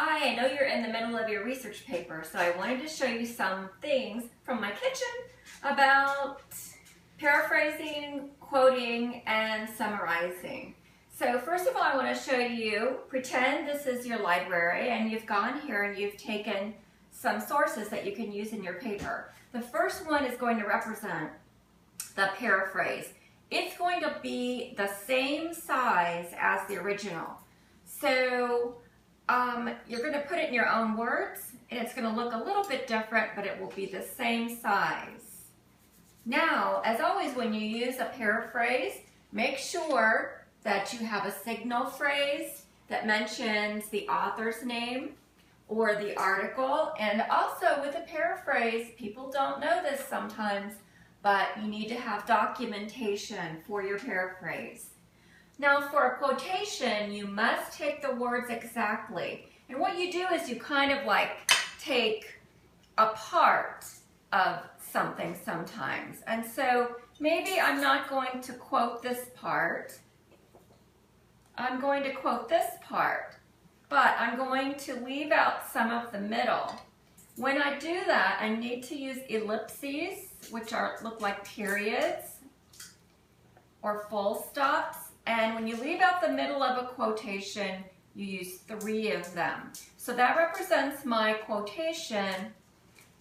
Hi, I know you're in the middle of your research paper, so I wanted to show you some things from my kitchen about paraphrasing, quoting, and summarizing. So first of all, I want to show you, pretend this is your library and you've gone here and you've taken some sources that you can use in your paper. The first one is going to represent the paraphrase. It's going to be the same size as the original. So you're going to put it in your own words, and it's going to look a little bit different, but it will be the same size. Now, as always, when you use a paraphrase, make sure that you have a signal phrase that mentions the author's name or the article. And also with a paraphrase, people don't know this sometimes, but you need to have documentation for your paraphrase. Now for a quotation, you must take the words exactly. And what you do is you kind of like take a part of something sometimes. And so maybe I'm not going to quote this part. I'm going to quote this part, but I'm going to leave out some of the middle. When I do that, I need to use ellipses, which look like periods or full stops. And when you leave out the middle of a quotation, you use 3 of them. So that represents my quotation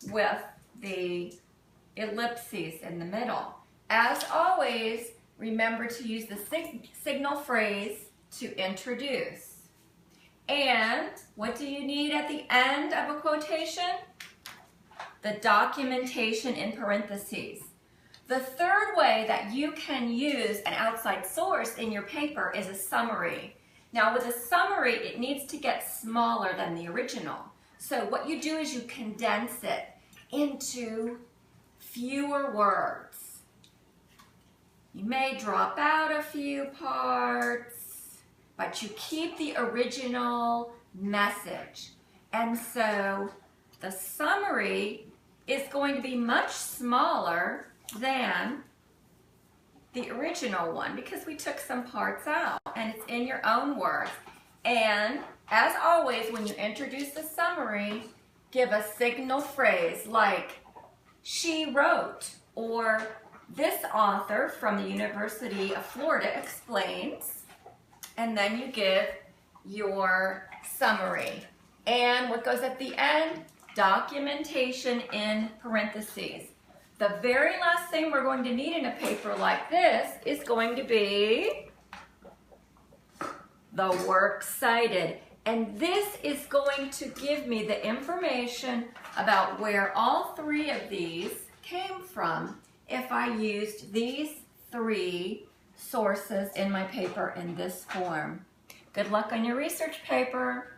with the ellipses in the middle. As always, remember to use the signal phrase to introduce. And what do you need at the end of a quotation? The documentation in parentheses. The third way that you can use an outside source in your paper is a summary. Now with a summary, it needs to get smaller than the original. So what you do is you condense it into fewer words. You may drop out a few parts, but you keep the original message. And so the summary is going to be much smaller than the original one because we took some parts out and it's in your own words. And as always, when you introduce the summary, give a signal phrase like she wrote, or this author from the University of Florida explains, and then you give your summary. And what goes at the end? Documentation in parentheses. The very last thing we're going to need in a paper like this is going to be the works cited. And this is going to give me the information about where all 3 of these came from if I used these 3 sources in my paper in this form. Good luck on your research paper.